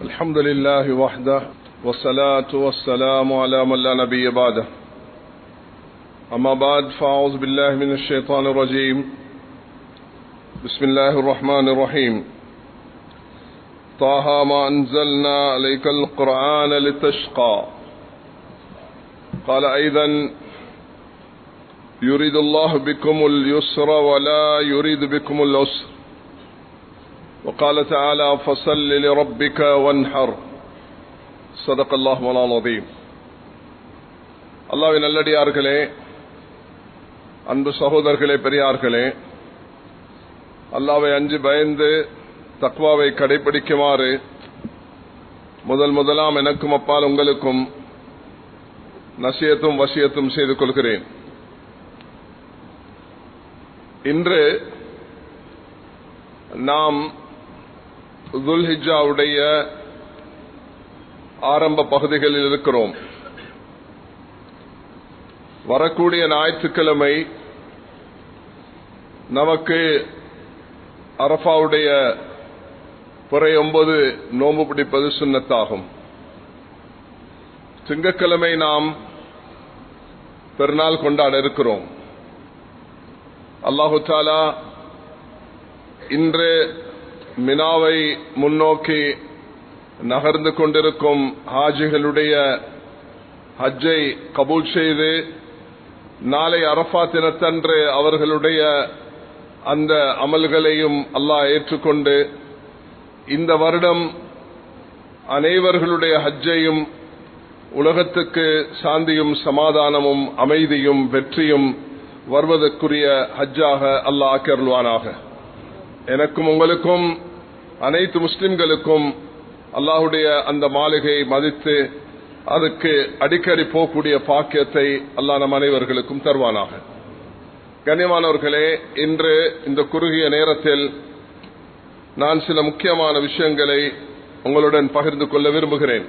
الحمد لله وحده والصلاة والسلام على من لا نبي بعده أما بعد فأعوذ بالله من الشيطان الرجيم بسم الله الرحمن الرحيم طه ما أنزلنا عليك القرآن لتشقى قال أيضا يريد الله بكم اليسر ولا يريد بكم العسر وقال تعالى فصل لربك وانحر صدق الله مولانا العظيم. அல்லாஹ்வின் நல்லடியார்களே, அன்பு சகோதரர்களே, பெரியார்களே, அல்லாஹ்வை அஞ்சி பயந்து தக்வாவை கடைபிடிக்குமாறு முதலாம் எனக்கும் அப்பால் உங்களுக்கும் நசியத்தும் வசியத்தும் செய்து கொள்கிறேன். இன்று நாம் துல்ஹிஜ்ஜாவுடைய ஆரம்ப பகுதிகளில் இருக்கிறோம். வரக்கூடிய ஞாயிற்றுக்கிழமை நமக்கு அரஃபாவுடைய பிறை 9 நோன்பு பிடிப்பது சுன்னத்தாகும். திங்கட்கிழமை நாம் பெருநாள் கொண்டாட இருக்கிறோம். அல்லாஹு தஆலா இன்று மினாவை முன்னோக்கி நகர்ந்து கொண்டிருக்கும் ஹாஜிகளுடைய ஹஜ்ஜை கபூல் செய்து நாளை அரஃபா தினத்தன்று அவர்களுடைய அந்த அமல்களையும் அல்லாஹ் ஏற்றுக்கொண்டு இந்த வருடம் அனைவர்களுடைய ஹஜ்ஜையும் உலகத்துக்கு சாந்தியும் சமாதானமும் அமைதியும் வெற்றியும் வருவதற்குரிய ஹஜ்ஜாக அல்லாஹ் ஆக்கியருள்வானாக. எனக்கும் உங்களுக்கும் அனைத்து முஸ்லிம்களுக்கும் அல்லாஹுடைய அந்த மாளிகையை மதித்து அதுக்கு அடிக்கடி போகக்கூடிய பாக்கியத்தை அல்லாஹ் நம் அனைவர்களுக்கும் தருவானாக. கண்ணியமானவர்களே, இன்று இந்த குறுகிய நேரத்தில் நான் சில முக்கியமான விஷயங்களை உங்களுடன் பகிர்ந்து கொள்ள விரும்புகிறேன்.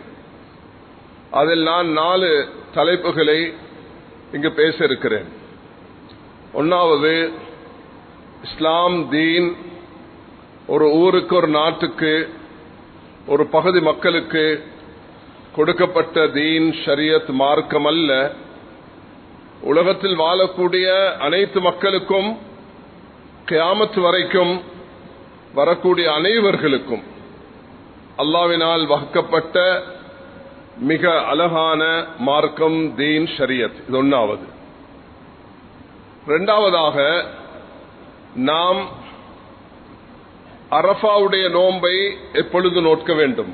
அதில் நான் 4 தலைப்புகளை இங்கு பேச இருக்கிறேன். ஒன்றாவது, இஸ்லாம் தீன் ஒரு ஊருக்கு, ஒரு நாட்டுக்கு, ஒரு பகுதி மக்களுக்கு கொடுக்கப்பட்ட தீன், ஷரியத், மார்க்கம் அல்ல. உலகத்தில் வாழக்கூடிய அனைத்து மக்களுக்கும் கியாமத் வரைக்கும் வரக்கூடிய அனைவர்களுக்கும் அல்லாஹ்வினால் வகுக்கப்பட்ட மிக அழகான மார்க்கம், தீன், ஷரியத். இது ஒன்றாவது. இரண்டாவதாக, நாம் அரஃபாவுடைய நோன்பை எப்பொழுது நோட்க வேண்டும்.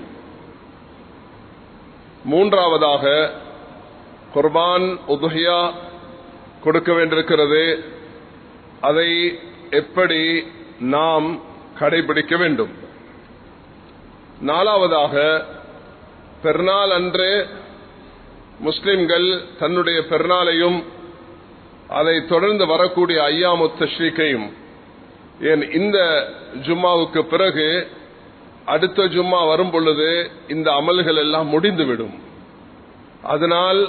மூன்றாவதாக, குர்பான், உதுஹியா கொடுக்க வேண்டியிருக்கிறது. அதை எப்படி நாம் கடைபிடிக்க வேண்டும். நாலாவதாக, பெருநாள் அன்று முஸ்லிம்கள் தன்னுடைய பெருநாளையும் அதை தொடர்ந்து வரக்கூடிய ஐயாமுத் தஷ்ரீக்கையும், ஏன் இந்த ஜும்மாவுக்கு பிறகு அடுத்த ஜும்மா வரும் பொழுது இந்த அமல்கள் எல்லாம் முடிந்துவிடும். அதனால்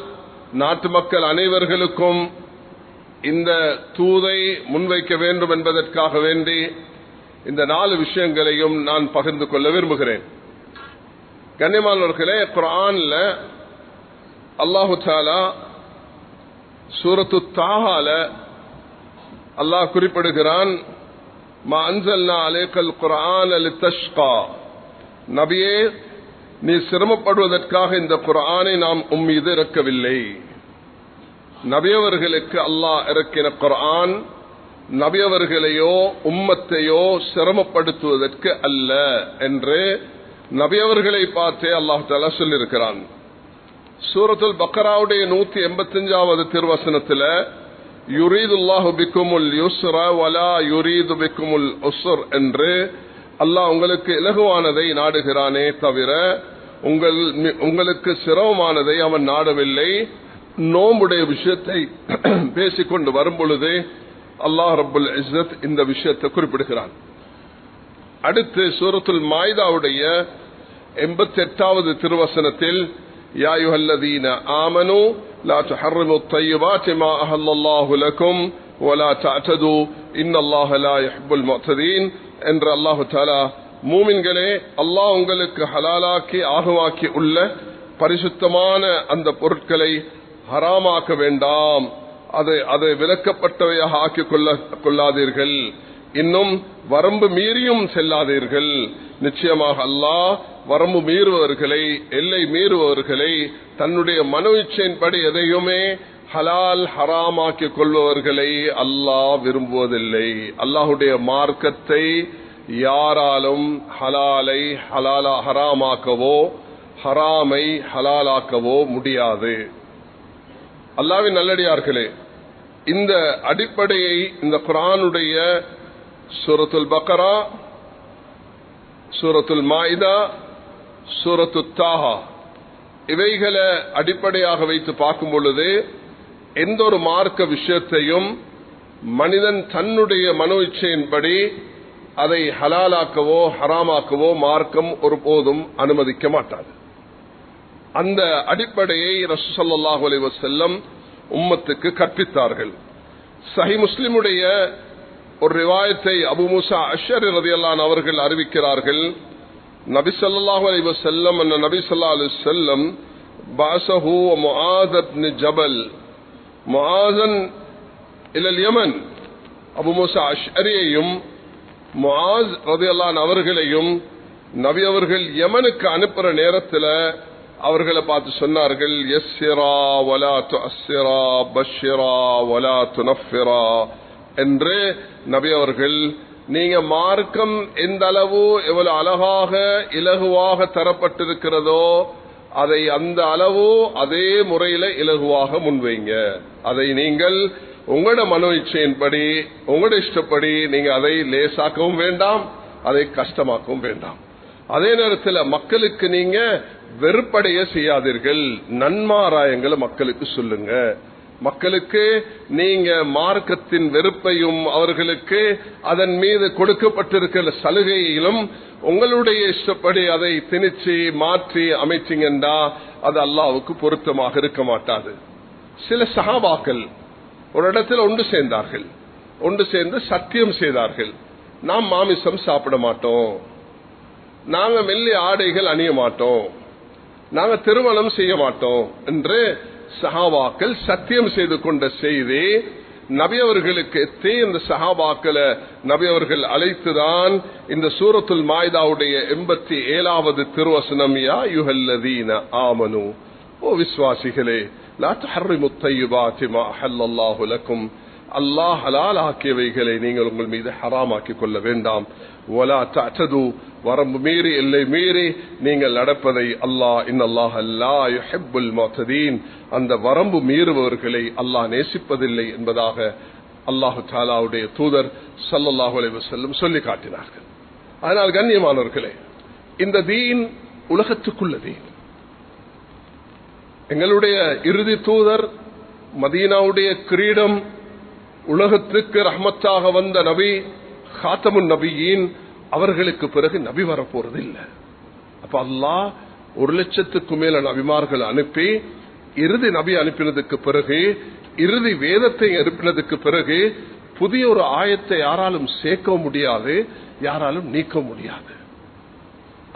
நாட்டு மக்கள் அனைவர்களுக்கும் இந்த தூதை முன்வைக்க வேண்டும் என்பதற்காக வேண்டி இந்த 4 விஷயங்களையும் நான் பகிர்ந்து கொள்ள விரும்புகிறேன். கண்ணியமானவர்களே, குர்ஆன்ல அல்லாஹு தஆலா சூரத்து தாஹால அல்லாஹ் குறிப்பிடுகிறான், மா அன்ஸல்னா அலைக்கல் குர்ஆன லிதஷ்கா. நபியே, நீ சிரமப்படுவதற்காக இந்த குர்ஆனை நாம் உம்மீது இறக்கவில்லை. நபியவர்களுக்கு அல்லாஹ் இறக்கின குர்ஆன் நபியவர்களையோ உம்மத்தையோ சிரமப்படுத்துவதற்கு அல்ல என்று நபியவர்களை பார்த்தே அல்லாஹ் தஆலா சொல்லியிருக்கிறான். சூரத்துல் பக்ராவுடைய 185வது திருவசனத்தில் யுரீதுல்லாஹு பிக்குமுல் யுஸ்ர வலா யுரீது பிக்குமுல் உஸ்ர் என்று அல்லாஹ் உங்களுக்கு இலகுவானதை நாடுகிறானே தவிர உங்களுக்கு சிரமமானதை அவன் நாடவில்லை. நோம்புடைய விஷயத்தை பேசிக்கொண்டு வரும் பொழுது அல்லாஹ் ரப்புல் இஸ்ஸத் இந்த விஷயத்தை குறிப்பிடுகிறான். அடுத்து சூரத்துல் மாயிதாவுடைய 88வது திருவசனத்தில் யா அய்யுஹல்லதீன ஆமனூ லா துஹர்ரிமு த்வையிபாத்தி மா அஹல்லல்லாஹு லக்கும் வலா தஅதது இன்னல்லாஹ லா யுஹிப்புல் முஅ்ததீன் என்று அல்லாஹ் தஆலா மூமின்களே, அல்லாஹ் உங்களுக்கு ஹலாலாக்கி ஆகுவாக்கி உள்ள பரிசுத்தமான அந்த பொருட்களை ஹராமாக்க வேண்டாம், அதை விலக்கப்பட்டவையாக ஆக்கிக் கொள்ளாதீர்கள், இன்னும் வரம்பு மீறியும் செல்லாதீர்கள். நிச்சயமாக அல்லாஹ் வரம்பு மீறுபவர்களை, எல்லை மீறுபவர்களை, தன்னுடைய மனோ இச்சையின்படி எதையுமே ஹலால் ஹராமாக்கிக் கொள்பவர்களை அல்லாஹ் விரும்புவதில்லை. அல்லாஹுடைய மார்க்கத்தை யாராலும் ஹலாலை ஹராமாக்கவோ ஹராமை ஹலாலாக்கவோ முடியாது. அல்லாஹ்வின் நல்லடியார்களே, இந்த அடிப்படையை இந்த குர்ஆனுடைய சூரத்துல் பக்ரா, சூரத்துல் மாயிதா, சூரத்துத் தாஹா இவைகளை அடிப்படையாக வைத்து பார்க்கும் பொழுது எந்த ஒரு மார்க்க விஷயத்தையும் மனிதன் தன்னுடைய மனோ இச்சையின்படி அதை ஹலாலாக்கவோ ஹராமாக்கவோ மார்க்கம் ஒருபோதும் அனுமதிக்க மாட்டாது. அந்த அடிப்படையை ரசூல் ஸல்லல்லாஹு அலைஹி வஸல்லம் உம்மத்துக்கு கற்பித்தார்கள். சஹீஹ் முஸ்லிமுடைய ஒரு ரிவாயத்தை அபூ மூஸா அஷ்அரி ரலியல்லாஹு அன்ஹு அவர்கள் அறிவிக்கிறார்கள். நபி ஸல்லல்லாஹு அலைஹி வஸல்லம் நபி ஸல்லல்லாஹு அலைஹி வஸல்லம் பஅஸஹு வ முஆத் இப்னு ஜபல் முஆஸன் இலல் யமன். அபூ மூஸா அஷ்அரியையும் முஆஸ் ரலியல்லாஹு அன்ஹு அவர்களையும் நபி அவர்கள் யமனுக்கு அனுப்புற நேரத்தில் அவர்களை பார்த்து சொன்னார்கள், யஸ்ஸிரா வலா துஅஸ்ஸிரா பஷ்ஷிரா வலா துனஃபிரா என்று நபி அவர்கள், நீங்க மார்க்கம் எந்த அளவு எவ்வளவு அழகாக இலகுவாக தரப்பட்டிருக்கிறதோ அதை அந்த அளவு அதே முறையில இலகுவாக முன்வைங்க. அதை நீங்கள் உங்களோட மனோ இச்சையின்படி உங்களோட இஷ்டப்படி நீங்க அதை லேசாக்கவும் வேண்டாம், அதை கஷ்டமாக்கவும் வேண்டாம். அதே நேரத்தில் மக்களுக்கு நீங்க வெறுப்படைய செய்யாதீர்கள், நன்மாராயங்களை மக்களுக்கு சொல்லுங்க. மக்களுக்கு நீங்க மார்க்கத்தின் வெறுப்பையும் அவர்களுக்கு அதன் மீது கொடுக்கப்பட்டிருக்கிற சலுகையிலும் உங்களுடைய இஷ்டப்படி அதை திணிச்சு மாற்றி அமைச்சிங்கண்டா அது அல்லாஹ்வுக்கு பொருத்தமாக இருக்க மாட்டாது. சில சஹாபாக்கள் ஒரு இடத்துல ஒன்று சேர்ந்தார்கள். ஒன்று சேர்ந்து சத்தியம் செய்தார்கள், நாம் மாமிசம் சாப்பிட மாட்டோம், நாங்க மெல்லிய ஆடைகள் அணிய மாட்டோம், நாங்க திருமணம் செய்ய மாட்டோம் என்று சஹாபாக்கள் சத்தியம் செய்து கொண்ட செய்தி நபி அவர்களுக்கு எத்தே இந்த சஹாபாக்களை நபி அவர்கள் அழைத்துதான் இந்த சூரத்துல் மாயிதாவுடைய 87வது திருவசனம், யா அய்யுஹல்லதீன ஆமனு, ஓ விஸ்வாசிகளே, லா தஹர்ரிமுத் தய்யிபாத்தி மா அஹல்லல்லாஹு லக்கும், அல்லாஹ் ஹலால் ஆக்கியவைகளை நீங்கள் உங்கள் மீது ஹராமாக்கிக் கொள்ள வேண்டாம். வலா தஅதது, வரம்பு மீறி எல்லை மீறி நீங்கள் நடப்பதை அல்லாஹ் இன்னல்லாஹ லா யுஹிப்புல் முஅ்ததீன், அந்த வரம்பு மீறுபவர்களை அல்லாஹ் நேசிப்பதில்லை என்பதாக அல்லாஹு தஆலாவுடைய தூதர் ஸல்லல்லாஹு அலைஹி வஸல்லம் சொல்லி காட்டினார்கள். அதனால் கண்ணியமானவர்களே, இந்த தீன் உலகத்துக்குள்ள தீன். எங்களுடைய இறுதி தூதர், மதீனாவுடைய கிரீடம், உலகத்துக்கு ரஹ்மத்தாக வந்த நபி காத்தமுன் நபியின், அவர்களுக்கு பிறகு நபி வரப்போறது இல்லை. அப்ப அல்லாஹ் 1,00,000க்கு மேல நபிமார்கள் அனுப்பி இறுதி நபி அனுப்பினதுக்கு பிறகு, இறுதி வேதத்தை அனுப்பினதுக்கு பிறகு புதிய ஒரு ஆயத்தை யாராலும் சேர்க்க முடியாது, யாராலும் நீக்க முடியாது.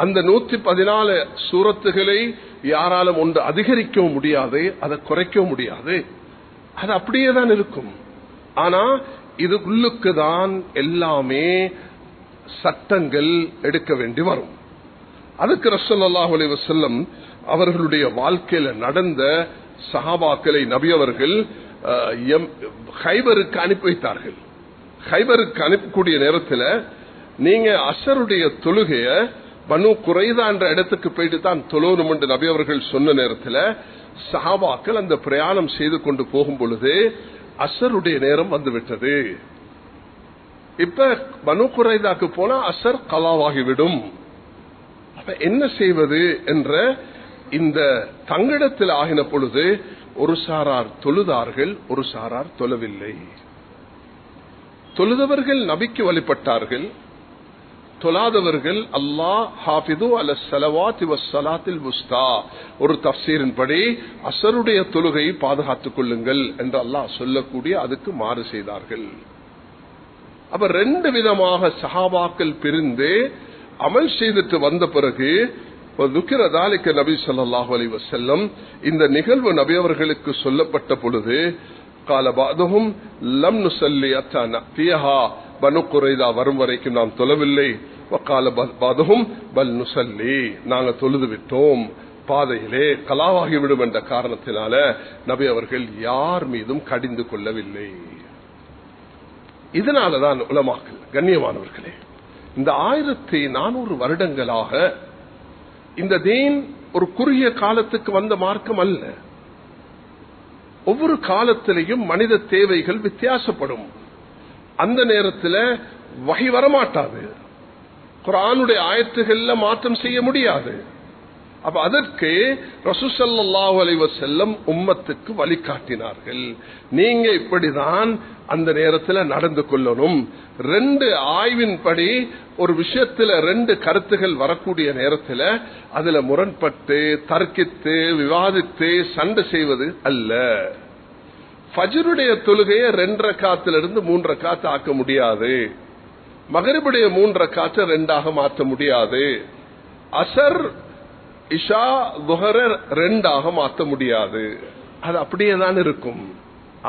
அந்த 114 சூரத்துகளை யாராலும் ஒன்று அதிகரிக்கவும் முடியாது, அதை குறைக்கவும் முடியாது. அது அப்படியே தான் இருக்கும். ஆனா இதுக்குள்ளுக்கு தான் எல்லாமே சட்டங்கள் எடுக்க வேண்டி வரும். அதுக்கு ரசூலுல்லாஹி அலைஹி வஸல்லம் அவர்களுடைய வாழ்க்கையில நடந்த சஹாபாக்களை நபி அவர்கள் கைபருக்கு அனுப்பி வைத்தார்கள். கைபருக்கு அனுப்பக்கூடிய நேரத்தில் நீங்க அஸருடைய தொழுகைய பனு குறைதா என்ற இடத்துக்கு போயிட்டு தான் தொழணும் என்று நபி அவர்கள் சொன்ன நேரத்தில் சஹாபாக்கள் அந்த பிரயாணம் செய்து கொண்டு போகும் பொழுது அஸருடைய நேரம் வந்துவிட்டது. இப்ப பனு குறைதாக்கு போனா அஸர் கலாவாகிவிடும். அப்ப என்ன செய்வது என்ற இந்த தங்கிடத்தில் ஆகின பொழுது ஒரு சாரார் தொழுதார்கள், ஒரு சாரார் தொழவில்லை. தொழுதவர்கள் நபிக்கு வழிபட்டார்கள், தொழாதவர்கள் அல்லாஹ் ஹாஃபிது அல ஸலவாத்தி வஸ்ஸலாத்தில் வுஸ்தா ஒரு தஃப்சீரின் படி அஸருடைய தொழுகையை பாதுகாத்துக் கொள்ளுங்கள் என்று அல்லாஹ் சொல்லக்கூடிய அதுக்கு மாறு செய்தார்கள். அப்ப 2 விதமாக சஹாபாக்கள் பிரிந்து அமல் செய்துட்டு வந்த பிறகு நபி ஸல்லல்லாஹு அலைஹி வஸல்லம் இந்த நிகழ்வு நபி அவர்களுக்கு சொல்லப்பட்ட பொழுது காலபாதும் லம் நுஸல்லி அத்தா நஃபிஹா பனு குரைதா வரும் வரைக்கும் நாம் தொழவில்லை. காலபாதும் பல் நுஸல்லி நாங்கள் தொழுது விட்டோம், பாதையிலே கலாவாகிவிடும் என்ற காரணத்தினால நபி அவர்கள் யார் மீதும் கடிந்து கொள்ளவில்லை. இதனாலதான் உலமாக்கள் கண்ணியமானவர்களே, இந்த 1400 வருடங்களாக இந்த தீன் ஒரு குறுகிய காலத்துக்கு வந்த மார்க்கம் அல்ல. ஒவ்வொரு காலத்திலையும் மனித தேவைகள் வித்தியாசப்படும். அந்த நேரத்தில் வஹி வரமாட்டாது, குர்ஆனுடைய ஆயத்துகள்ல மாற்றம் செய்ய முடியாது. அப்ப அதற்கு ரசூல் ஸல்லல்லாஹு அலைஹி வஸல்லம் உம்மத்துக்கு வழிகாட்டினார்கள். நீங்க இப்படிதான் அந்த நேரத்தில் நடந்து கொள்ளணும். 2 ஆய்வின்படி ஒரு விஷயத்துல 2 கருத்துகள் வரக்கூடிய நேரத்தில் அதுல முரண்பட்டு தர்க்கித்து விவாதித்து சண்டை செய்வது அல்ல. ஃபஜ்ருடைய தொழுகையை 2 ரக்காத்திலிருந்து 3 ரக்காத் ஆக்க முடியாது. மகரிபுடைய 3 ரக்காத்தை 2ஆக மாற்ற முடியாது. அசர் இஷா துஹர 2ஆக மாற்ற முடியாது. அது அப்படியே தான் இருக்கும்.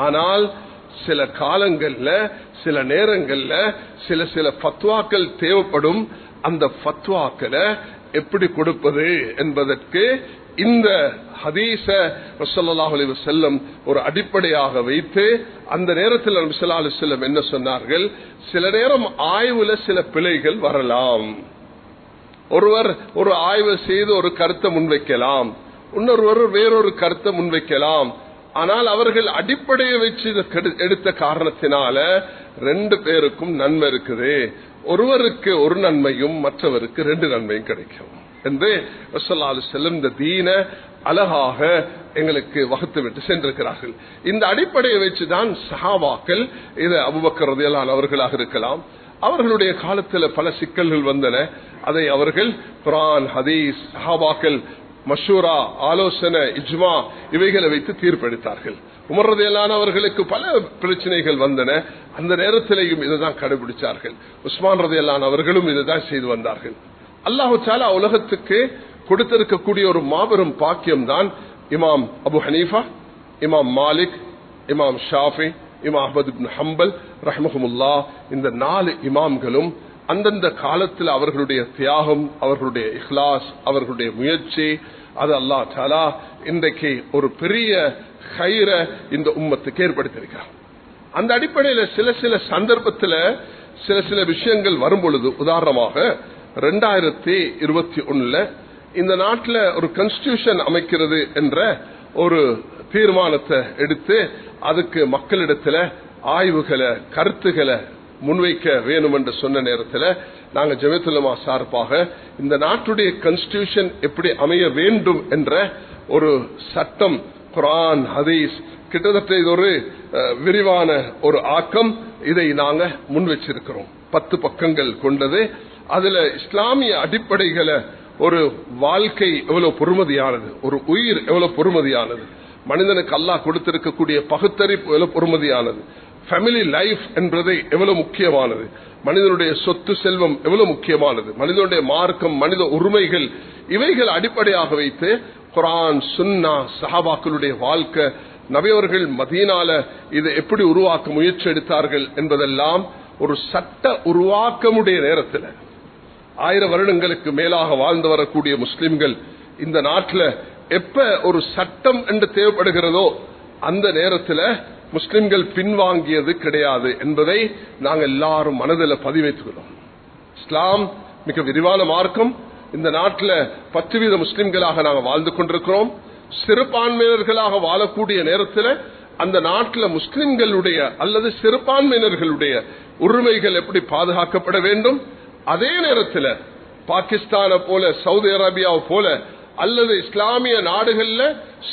ஆனால் சில காலங்கள்ல சில நேரங்கள்ல சில ஃபத்வாக்கள் தேவைப்படும். அந்த ஃபத்வாக்களை எப்படி கொடுப்பது என்பதற்கு இந்த ஹதீஸ ஸல்லல்லாஹு அலைஹி வஸல்லம் ஒரு அடிப்படையாக வைத்து அந்த நேரத்தில் நபி ஸல்லல்லாஹு அலைஹி வஸல்லம் என்ன சொன்னார்கள், சில நேரம் ஆய்வுல சில பிழைகள் வரலாம். ஒருவர் ஒரு ஆய்வு செய்து ஒரு கருத்தை முன்வைக்கலாம், இன்னொருவர் வேறொரு கருத்தை முன்வைக்கலாம். ஆனால் அவர்கள் அடிப்படையை வச்சு எடுத்த காரணத்தினால 2 பேருக்கும் நன்மை இருக்குது. ஒருவருக்கு ஒரு நன்மையும் மற்றவருக்கு 2 நன்மையும் கிடைக்கும் என்று ஸல்லல்லாஹு அலைஹி வஸல்லம் இந்த தீன அழகாக எங்களுக்கு வகுத்து விட்டு சென்றிருக்கிறார்கள். இந்த அடிப்படையை வச்சுதான் சஹாபாக்கள், இது அபூபக்கர் ரலியல்லாஹு அன்ஹு அவர்களாக இருக்கலாம், அவர்களுடைய காலத்தில் பல சிக்கல்கள் வந்தன. அதை அவர்கள் குர்ஆன் ஹதீஸ் சஹாபாக்கள் மஷூரா ஆலோசனை இஜ்மா இவைகளை வைத்து தீர்ப்பெடுத்தார்கள். உமர் ரலியல்லாஹு அன்ஹு அவர்களுக்கு பல பிரச்சனைகள் வந்தன. அந்த நேரத்திலேயும் இதைதான் கடைபிடிச்சார்கள். உஸ்மான் ரலியல்லாஹு அன்ஹு அவர்களும் இதைதான் செய்து வந்தார்கள். அல்லாஹு தஆலா உலகத்துக்கு கொடுத்திருக்கக்கூடிய ஒரு மாபெரும் பாக்கியம் தான் இமாம் அபு ஹனீஃபா, இமாம் மாலிக், இமாம் ஷாஃபி, இமாம் அஹ்மத் இப்னு ஹம்பல் ரஹ்மஹுமுல்லாஹ். இந்த 4 இமாம்களும் அந்தந்த காலத்தில் அவர்களுடைய தியாகம், அவர்களுடைய இஹ்லாஸ், அவர்களுடைய முயற்சி, அது அல்லாஹ் தஆலா இன்றைக்கு ஒரு பெரிய கைர இந்த உம்மத்துக்கு ஏற்படுத்தியிருக்கிறார். அந்த அடிப்படையில் சில சந்தர்ப்பத்தில் சில விஷயங்கள் வரும் பொழுது, உதாரணமாக 2021 இந்த நாட்டில் ஒரு கான்ஸ்டிடியூஷன் அமைக்கிறது என்ற ஒரு தீர்மானத்தை எடுத்து அதுக்கு மக்களிடத்தில் ஆய்வுகளை கருத்துக்களை முன்வைக்க வேணும் என்று சொன்ன நேரத்தில் நாங்கள் ஜமியத்துல் உலமா சார்பாக இந்த நாட்டுடைய கான்ஸ்டிடியூஷன் எப்படி அமைய வேண்டும் என்ற ஒரு சட்டம், குர்ஆன் ஹதீஸ், கிட்டத்தட்ட இது ஒரு விரிவான ஒரு ஆக்கம், இதை நாங்கள் முன் வச்சிருக்கிறோம். 10 பக்கங்கள் கொண்டது. அதுல இஸ்லாமிய அடிப்படைகளை, ஒரு வாழ்க்கை எவ்வளவு பொறுமதியானது, ஒரு உயிர் எவ்வளவு பொறுமதியானது, மனிதனுக்கு அல்லாஹ் கொடுத்திருக்கக்கூடிய பகுத்தறிவு எவ்வளவு பொறுமதியானது, ஃபேமிலி லைஃப் என்பது எவ்வளவு முக்கியமானது, மனிதனுடைய சொத்து செல்வம் எவ்வளவு முக்கியமானது, மனிதனுடைய மார்க்கம், மனித உரிமைகள், இவைகள் அடிப்படையாக வைத்து குர்ஆன் சுன்னா சஹாபாக்களுடைய வாழ்க்கை, நபியவர்கள் மதீனால இதை எப்படி உருவாக்க முயற்சி எடுத்தார்கள் என்பதெல்லாம் ஒரு சட்ட உருவாக்கமுடைய நேரத்தில் 1000 வருடங்களுக்கு மேலாக வாழ்ந்து வரக்கூடிய முஸ்லிம்கள் இந்த நாட்டில் எப்ப ஒரு சட்டம் என்று தேவைப்படுகிறதோ அந்த நேரத்தில் முஸ்லிம்கள் பின்வாங்கியது கிடையாது என்பதை நாங்கள் எல்லாரும் மனதில் பதிவைத்துக்கிறோம். இஸ்லாம் மிக விரிவான மார்க்கம். இந்த நாட்டில் 10% முஸ்லிம்களாக நாங்கள் வாழ்ந்து கொண்டிருக்கிறோம். சிறுபான்மையினர்களாக வாழக்கூடிய நேரத்தில் அந்த நாட்டில் முஸ்லிம்களுடைய அல்லது சிறுபான்மையினர்களுடைய உரிமைகள் எப்படி பாதுகாக்கப்பட வேண்டும், அதே நேரத்தில் பாகிஸ்தானை போல, சவுதி அரேபியாவை போல அல்லது இஸ்லாமிய நாடுகள்ல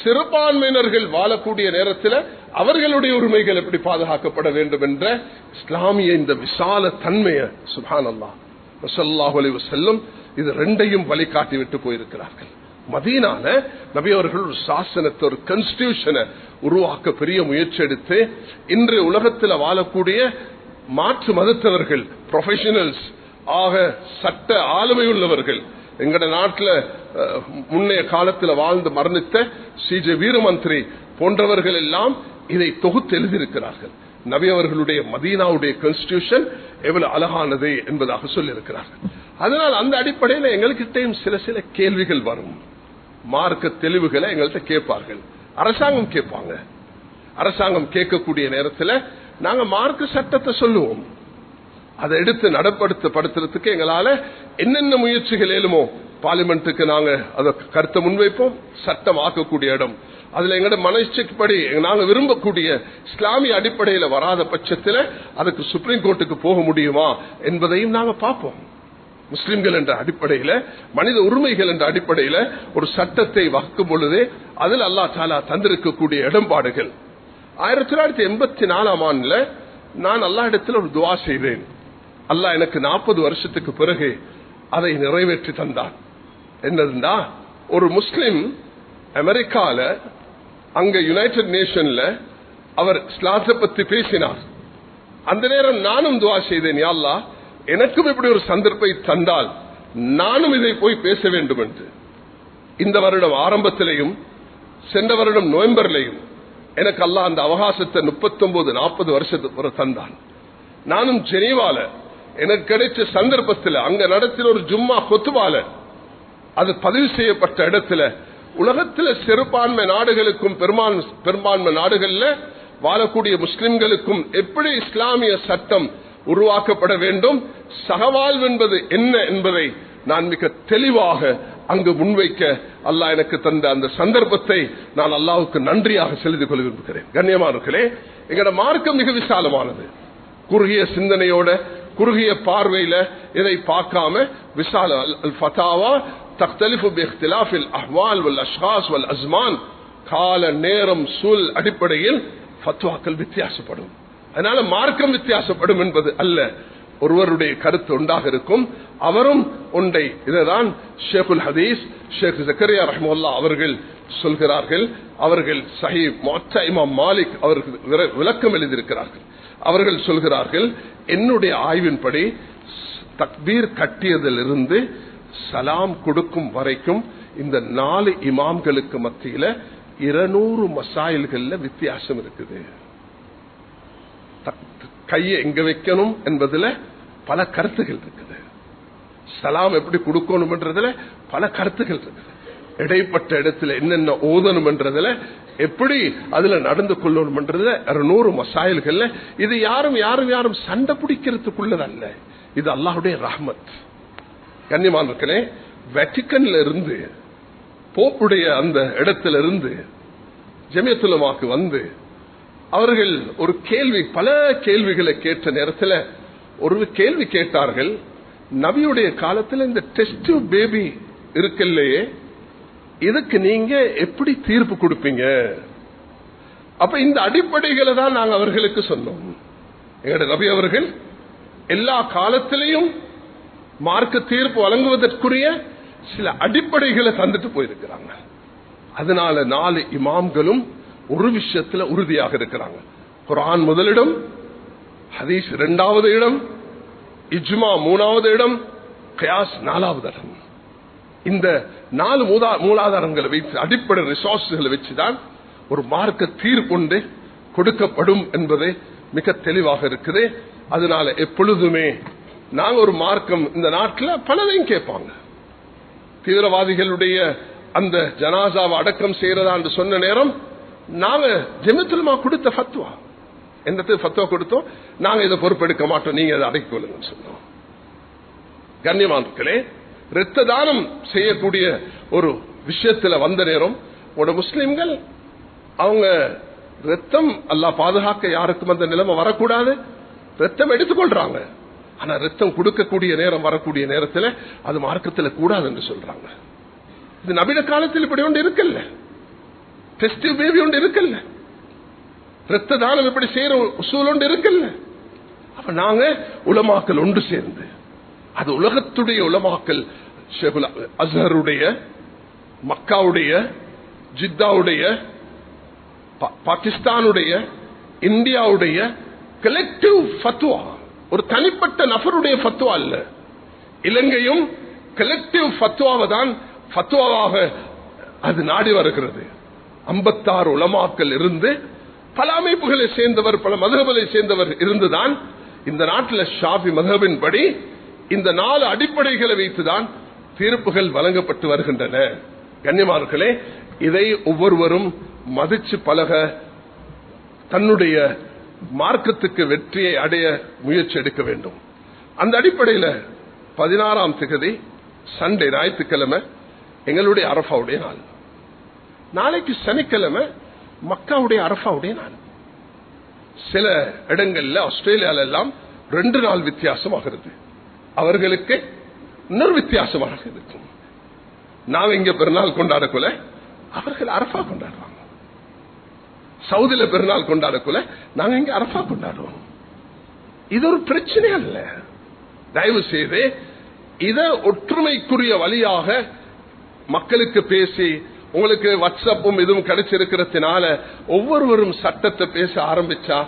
சிறுபான்மையினர்கள் வாழக்கூடிய நேரத்தில் அவர்களுடைய உரிமைகள் எப்படி பாதுகாக்கப்பட வேண்டும் என்ற இஸ்லாமிய இந்த விசால தன்மையை சுப்ஹானல்லாஹ் ஸல்லல்லாஹு அலைஹி வஸல்லம் இது 2ஐயும் வழிகாட்டி விட்டு போயிருக்கிறார்கள். மதீனால நபி அவர்கள் ஒரு சாசனத்தை, ஒரு கான்ஸ்டிடியூஷனை உருவாக்க பெரிய முயற்சி எடுத்து இன்று உலகத்தில் வாழக்கூடிய மாற்று மதத்தவர்கள், ப்ரொஃபஷனல்ஸ், ஆக சட்ட ஆளுமை உள்ளவர்கள் எங்கட நாட்டில் முன்னைய காலத்தில் வாழ்ந்து மரணித்த சிஜே வீரமந்திரி போன்றவர்கள் எல்லாம் இதை தொகுத்து எழுதியிருக்கிறார்கள். நபி அவர்களுடைய மதீனாவுடைய கான்ஸ்டிடியூஷன் எவ்வளவு அழகானது என்பதாக சொல்லியிருக்கிறார்கள். அதனால் அந்த அடிப்படையில் எங்களுக்கிட்டையும் சில கேள்விகள் வரும். மார்க்க தெளிவுகளை எங்கள்கிட்ட கேட்பார்கள். அரசாங்கம் கேட்பாங்க. அரசாங்கம் கேட்கக்கூடிய நேரத்தில் நாங்க மார்க்க சட்டத்தை சொல்லுவோம். அதை எடுத்து நடப்படுத்துறதுக்கு எங்களால என்னென்ன முயற்சிகள் ஏழுமோ பார்லிமெண்ட்டுக்கு நாங்க அதை கருத்தை முன்வைப்போம். சட்டம் ஆக்கக்கூடிய இடம் அதுல எங்கட மனசுப்படி நாங்க விரும்பக்கூடிய இஸ்லாமிய அடிப்படையில வராத பட்சத்தில் அதுக்கு சுப்ரீம் கோர்ட்டுக்கு போக முடியுமா என்பதையும் நாங்க பார்ப்போம். முஸ்லிம்கள் என்ற அடிப்படையில மனித உரிமைகள் என்ற அடிப்படையில ஒரு சட்டத்தை வகுக்கும் பொழுதே அதில் அல்லாஹ் தஆலா தந்திருக்கக்கூடிய இடம்பாடுகள் 1984 ஆண்டுல நான் அல்லாஹ் இடத்தில் ஒரு துஆ செய்தேன். அல்லாஹ் எனக்கு 40 வருஷத்துக்கு பிறகு அதை நிறைவேற்றி தந்தான். என்னதுன்னா, ஒரு முஸ்லிம் அமெரிக்கால அங்க யுனைடெட் நேஷன்ல அவர் இஸ்லாத்தை பத்தி பேசினார். அந்த நேரம் நானும் துஆ செய்தேன், யா அல்லாஹ் எனக்கும் இப்படி ஒரு சந்தர்ப்பத்தை தந்தால் நானும் இதை போய் பேச வேண்டும் என்று. இந்த வருடம் ஆரம்பத்திலையும் சென்ற வருடம் நவம்பர்லையும் எனக்கு அல்லாஹ் அந்த அவகாசத்தை 39-40 வருஷத்துக்கு தந்தான். நானும் ஜெனீவால எனக்கு கிடைச்ச சந்தர்ப்பத்தில் அங்க நடத்தின ஒரு ஜும்மா கொத்துவால அது பதிவு செய்யப்பட்ட இடத்துல உலகத்தில் சிறுபான்மை நாடுகளுக்கும் பெரும்பான்மை நாடுகள்ல வாழக்கூடிய முஸ்லிம்களுக்கும் எப்படி இஸ்லாமிய சட்டம் உருவாக்கப்பட வேண்டும், சகவாழ்வு என்பது என்ன என்பதை நான் மிக தெளிவாக அங்கு முன்வைக்க அல்லாஹ் எனக்கு தந்த அந்த சந்தர்ப்பத்தை நான் அல்லாஹ்வுக்கு நன்றியாக செலுத்திக் கொள்ள விரும்புகிறேன். கண்ணியமானவர்களே, எங்களோட மார்க்கம் மிக விசாலமானது. குறுகிய சிந்தனையோட குறுகிய பார்வையில இதை பார்க்காம விசால ஃபதாவா தக்தலிஃபு பிஇக்திலாஃபில் அஹ்வால் வல் அஷ்காஸ் வல் அஸ்மான், கால நேரம் சூழ் அடிப்படையில் ஃபத்வாக்கள் வித்தியாசப்படும். அதனால மார்க்கம் வித்தியாசப்படும் என்பது அல்ல, ஒருவருடைய கருத்து ஒன்றாக இருக்கும். அவரும் ஒன்றை இதுதான் ஷேகுல் ஹதீஸ் ஷேக் ஜக்கரியா ரஹ்மத்துல்லாஹ் அவர்கள் சொல்கிறார்கள். அவர்கள் சஹீஹ் முஅத்தா இமாம் மாலிக் அவர்கள் விளக்கம் எழுதியிருக்கிறார்கள். அவர்கள் சொல்கிறார்கள், என்னுடைய ஆய்வின்படி தக்பீர் கட்டியதிலிருந்து சலாம் கொடுக்கும் வரைக்கும் இந்த 4 இமாம்களுக்கு மத்தியில 200 மசாயில்கள்ல வித்தியாசம் இருக்குது. கையை எங்க வைக்கணும் என்பதுல பல கருத்துகள் இருக்குது. சலாம் எப்படி கொடுக்கணும் என்றதுல பல கருத்துகள் இருக்குது. இடைப்பட்ட இடத்துல என்னென்ன ஓதணும் என்றதுல எப்படி அதுல நடந்து கொள்ளணும் என்றதுல 200 மசாயில்கள்ல இது யாரும் சண்டை பிடிக்கிறதுக்குள்ளதல்ல. இது அல்லாஹ்வுடைய ரஹ்மத். கண்ணியமானவர்களே, வெட்டிக்கன்ல இருந்து போப்புடைய அந்த இடத்துல இருந்து ஜமியத்துல் உலமாக்கு வந்து அவர்கள் ஒரு கேள்வி, பல கேள்விகளை கேட்ட நேரத்தில் ஒரு கேள்வி கேட்டார்கள். நபியுடைய காலத்தில் இந்த டெஸ்ட் பேபி இருக்குல்லையே, இதுக்கு நீங்க எப்படி தீர்ப்பு கொடுப்பீங்க? அப்ப இந்த அடிப்படைகளை தான் நாங்கள் அவர்களுக்கு சொன்னோம். எங்களுடைய நபி அவர்கள் எல்லா காலத்திலையும் மார்க்க தீர்ப்பு வழங்குவதற்குரிய சில அடிப்படைகளை தந்துட்டு போயிருக்கிறாங்க. அதனால 4 இமாம்களும் ஒரு விஷயத்துல உறுதியாக இருக்கிறாங்க. குர்ஆன் முதலிடம், ஹதீஸ் 2வது இடம், இஜ்மா 3வது இடம், கியாஸ் 4வது இடம். இந்த 4 மூலாதாரங்களை வைத்து, அடிப்படை ரிசோர்ஸ்களை வச்சுதான் ஒரு மார்க்க தீர்ப்பு கொடுக்கப்படும் என்பதை மிக தெளிவாக இருக்குது. அதனால எப்பொழுதுமே நாங்க ஒரு மார்க்கம் இந்த நாட்டில் பலதையும் கேட்பாங்க. தீவிரவாதிகளுடைய அந்த ஜனாசாவை அடக்கம் செய்யறதா என்று சொன்ன நேரம் நாங்க ஜமியத்துல் உலமா கொடுத்த ஃபத்வா, என்னத்துக்கு ஃபத்வா கொடுத்தோம், நாங்க இதை பொறுப்பெடுக்க மாட்டோம், நீங்க அதை அடக்கிக் கொள்ளுங்க சொன்னோம். கண்ணியமானவர்களே, இரத்த தானம் செய்யக்கூடிய ஒரு விஷயத்துல வந்த நேரம் ஒரு முஸ்லிம்கள் அவங்க ரத்தம் அல்லாஹ் பாதுகாக்க யாருக்கும் அந்த நிலைமை வரக்கூடாது, ரத்தம் எடுத்துக்கொள்றாங்க. ஆனா ரத்தம் கொடுக்கக்கூடிய நேரம் வரக்கூடிய நேரத்தில் அது மார்க்கத்தில் கூடாது என்று சொல்றாங்க. இது நபிட காலத்தில் இப்படி ஒன்று இருக்கல்ல, டெஸ்ட் பேபி ஒன்று இருக்கல்ல, ரத்த தானம் இப்படி செய்யற உசூல் ஒன்று இருக்கல்ல. அப்ப நாங்க உலமாக்கள் ஒன்று சேர்ந்து, அது உலகத்துடைய உலமாக்கள், அஸ்ஹருடைய, மக்காவுடைய, ஜித்தாவுடைய, பாகிஸ்தானுடைய, இந்தியாவுடைய கலெக்டிவ் ஃபத்வா, ஒரு தனிப்பட்ட நபருடைய ஃபத்வா அல்ல, இலங்கையும் கலெக்டிவ் ஃபத்வாவை தான் ஃபத்வாவாக அது நாடி வருகிறது. 56 உலமாக்கள் இருந்து பல அமைப்புகளை சேர்ந்தவர், பல மதஹபை சேர்ந்தவர் இருந்துதான் இந்த நாட்டில் ஷாஃபி மதஹபின் படி இந்த 4 அடிப்படைகளை வைத்துதான் தீர்ப்புகள் வழங்கப்பட்டு வருகின்றன. கண்ணியமானவர்களே, இதை ஒவ்வொருவரும் மதிச்சு பழக, தன்னுடைய மார்க்கத்துக்கு வெற்றியை அடைய முயற்சி எடுக்க வேண்டும். அந்த அடிப்படையில் 16ஆம் திகதி சண்டே, ஞாயிற்றுக்கிழமை எங்களுடைய அரஃபாவுடைய நாள். நாளைக்கு சனிக்கிழமை மக்காவுடைய அரஃபாவுடைய நாள். சில இடங்கள்ல ஆஸ்திரேலியால எல்லாம் 2 நாள் வித்தியாசமாகிறது. அவர்களுக்கு இன்னொரு வித்தியாசமாக இருக்கும். நாங்க இங்க பெருநாள் கொண்டாடக்குள்ள அவர்கள் அரஃபா கொண்டாடுவாங்க. சவுதியில பெருநாள் கொண்டாடக்குள்ள நாங்க இங்க அரஃபா கொண்டாடுவோம். இது ஒரு பிரச்சனை அல்ல. தயவு செய்து இத ஒற்றுமைக்குரிய வழியாக மக்களுக்கு பேசி, உங்களுக்கு வாட்ஸ்அப்பும் இதுவும் கிடைச்சிருக்கிறதுனால ஒவ்வொருவரும் சட்டத்தை பேச ஆரம்பிச்சா,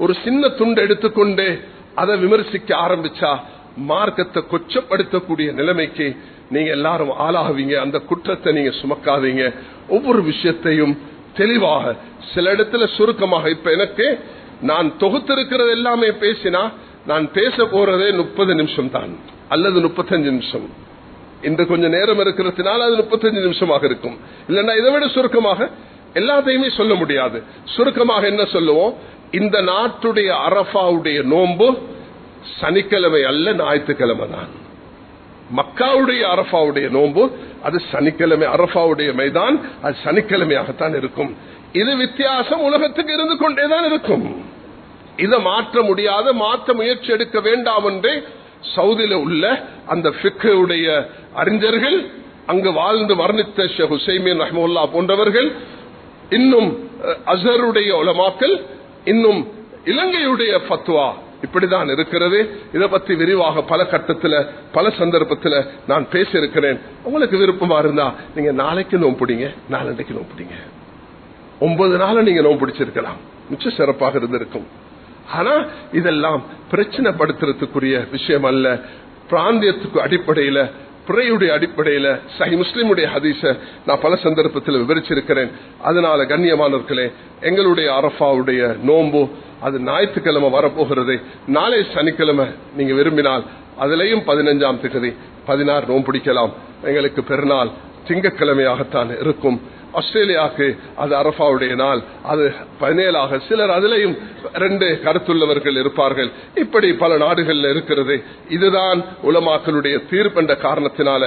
ஒரு சின்ன துண்டு எடுத்துக்கொண்டு அதை விமர்சிக்க ஆரம்பிச்சா மார்க்கத்தை கொச்சப்படுத்தக்கூடிய நிலைமைக்கு நீங்க எல்லாரும் ஆளாகுவீங்க. அந்த குற்றத்தை நீங்க சுமக்காதீங்க. ஒவ்வொரு விஷயத்தையும் தெளிவாக, சில இடத்துல சுருக்கமாக. இப்ப எனக்கு நான் தொகுத்திருக்கிறது எல்லாமே பேசினா நான் பேச போறதே 30 நிமிஷம் தான், அல்லது 35 நிமிஷம். இன்று கொஞ்சம் நேரம் இருக்கிறதுனால அது 35 நிமிஷமாக இருக்கும். இல்லைன்னா இதை விட சுருக்கமாக எல்லாத்தையுமே சொல்ல முடியாது. சுருக்கமாக என்ன சொல்லுவோம்? இந்த நாட்டுடைய அரஃபாவுடைய நோன்பு சனிக்கிழமை அல்ல, ஞாயிற்றுக்கிழமை தான். மக்காவுடைய அரஃபாவுடைய நோன்பு அது சனிக்கிழமை. அரஃபாவுடைய மைதான் அது சனிக்கிழமையாகத்தான் இருக்கும். இது வித்தியாசம் உலகத்துக்கு இருந்து கொண்டேதான் இருக்கும். இதை மாற்ற முடியாத, மாற்ற முயற்சி எடுக்க வேண்டாம் என்று சவுதியில உள்ள அந்த ஃபிக்ஹுடைய அறிஞர்கள், அங்கு வாழ்ந்து மரணித்த ஷேக் ஹுசைமின் ரஹ்மத்துல்லாஹ் போன்றவர்கள், இன்னும் அஸ்ஹருடைய உலமாக்கள், இன்னும் இலங்கையுடைய ஃபத்வா இப்படிதான் இருக்கிறது. இதை பத்தி விரிவாக பல கட்டத்தில், பல சந்தர்ப்பத்தில் நான் பேசியிருக்கிறேன். உங்களுக்கு விருப்பமா இருந்தா நீங்க நாளைக்கு நோம்பிடிங்க, நாளன்றைக்கு நோம்பிடிங்க. 9 நாள நீங்க நோம்பிடிச்சிருக்கலாம், மிச்சம் சிறப்பாக இருந்திருக்கும். ஆனா இதெல்லாம் பிரச்சனை படுத்துறதுக்குரிய விஷயம் அல்ல. பிராந்தியத்துக்கு அடிப்படையில, பிறையுடைய அடிப்படையில சஹீஹ் முஸ்லிமுடைய ஹதீஸ நான் பல சந்தர்ப்பத்தில் விவரிச்சிருக்கிறேன். அதனால கண்ணியமானவர்களே, எங்களுடைய அரஃபாவுடைய நோன்பு அது ஞாயிற்றுக்கிழமை வரப்போகிறது. நாளை சனிக்கிழமை நீங்க விரும்பினால் அதிலையும் 15ஆம் திகதி 16 நோன்பு பிடிக்கலாம். எங்களுக்கு பெருநாள் திங்கட்கிழமையாகத்தான் இருக்கும். ஆஸ்திரேலியாவுக்கு அது அரஃபாவுடைய நாள், அது 17ஆக. சிலர் அதிலையும் 2 கருத்துள்ளவர்கள் இருப்பார்கள். இப்படி பல நாடுகளில் இருக்கிறது. இதுதான் உலமாக்களுடைய தீர்ப்பு என்ற காரணத்தினால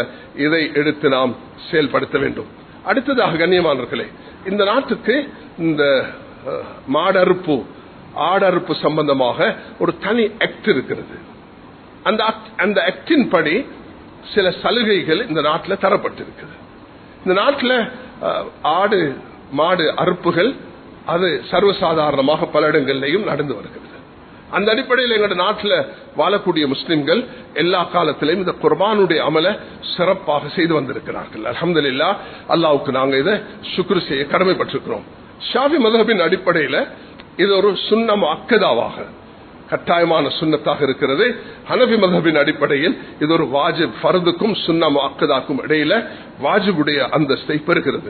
இதை எடுத்து நாம் செயல்படுத்த வேண்டும். அடுத்ததாக கண்ணியமானவர்களே, இந்த நாட்டுக்கு இந்த மாடறுப்பு, ஆடறுப்பு சம்பந்தமாக ஒரு தனி ஆக்ட் இருக்கிறது. அந்த ஆக்டின் படி சில சலுகைகள் இந்த நாட்டில் தரப்பட்டிருக்கிறது. இந்த நாட்டில் ஆடு மாடு அறுப்புகள் அது சர்வசாதாரணமாக பல இடங்களிலையும் நடந்து வருகிறது. அந்த அடிப்படையில் எங்களுடைய நாட்டில் வாழக்கூடிய முஸ்லிம்கள் எல்லா காலத்திலையும் இந்த குர்பானுடைய அமலை சிறப்பாக செய்து வந்திருக்கிறார்கள். அல்ஹம்துலில்லாஹ், அல்லாஹ்வுக்கு நாங்கள் இதை சுக்ர் செய்ய கடமைப்பட்டிருக்கிறோம். ஷாஃபி மதஹபின் அடிப்படையில் இது ஒரு சுன்னம் அக்கதாவாக, கட்டாயமான சுன்னத்தாக இருக்கிறது. ஹனஃபி மதஹபின் அடிப்படையில் இது ஒரு வாஜிப், ஃபர்துக்கும் சுன்னம் அக்கதாக்கும் இடையில வாஜிபுடைய அந்தஸ்தை பெறுகிறது.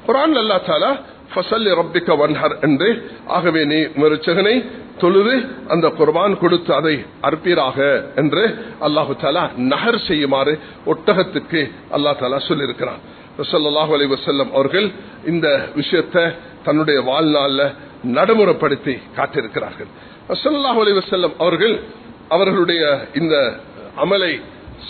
குர்ஆன் அல்லாஹ் தஆலா ஃபஸல்லி ரப்பிக வன்ஹர் என்று, ஆகவே நீ இரட்சகனை தொழுது அந்த குர்பான் கொடுத்து அதை அர்ப்பீராக என்று அல்லாஹு தஆலா நஹர் செய்யுமாறு ஒட்டகத்துக்கு அல்லாஹ் தஆலா சொல்லியிருக்கிறான். ஸல்லல்லாஹு அலைஹி வஸல்லம் அவர்கள் இந்த விஷயத்தை தன்னுடைய வாழ்நாளில் நடைமுறைப்படுத்தி காட்டியிருக்கிறார்கள். ஸல்லல்லாஹு அலைஹி வஸல்லம் அவர்கள் அவர்களுடைய இந்த அமலை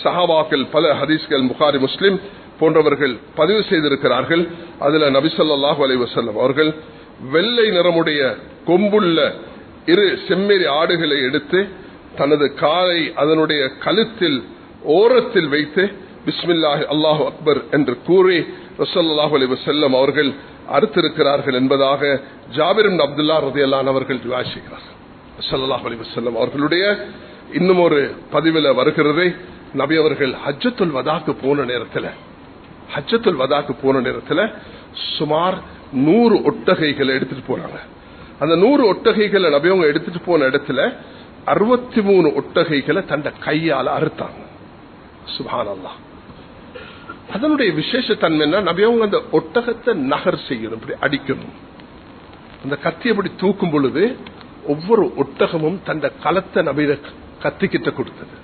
சஹாபாக்கள் பல ஹதீஸ்கள் புகாரி முஸ்லிம் போன்றவர்கள் பதிவு செய்திருக்கிறார்கள். அதுல நபி ஸல்லல்லாஹு அலைஹி வஸல்லம் அவர்கள் வெள்ளை நிறமுடைய கொம்புள்ள 2 செம்மறி ஆடுகளை எடுத்து தனது காலை அதனுடைய கழுத்தில் ஓரத்தில் வைத்து பிஸ்மில்லாஹி அல்லாஹு அக்பர் என்று கூறி ஸல்லல்லாஹு அலைஹி வஸல்லம் அவர்கள் அறுத்திருக்கிறார்கள் என்பதாக ஜாபிர் இப்னு அப்துல்லாஹ் ரலியல்லாஹு அன்ஹு அவர்கள் விவாதிக்கிறார்கள். ஸல்லல்லாஹு அலைஹி வஸல்லம் அவர்களுடைய இன்னும் ஒரு பதிவில் வருகிறது, நபி அவர்கள் ஹஜ்ஜத்துல் வதாக்கு போன நேரத்தில் சுமார் 100 ஒட்டகைகளை எடுத்துட்டு போனாங்க. அந்த 100 ஒட்டகைகளை நபி அவங்க எடுத்துட்டு போன இடத்துல 63 ஒட்டகைகளை தன்னை கையால அறுத்தாங்க. சுப்ஹானல்லாஹ். அதனுடைய விசேஷத்தன்மை என்ன? நபி அவங்க அந்த ஒட்டகத்தை நகர் செய்யணும், இப்படி அடிக்கணும். அந்த கத்தி அப்படி தூக்கும் பொழுது ஒவ்வொரு ஒட்டகமும் தந்த களத்தை நபியில கத்திக்கிட்ட கொடுத்தது.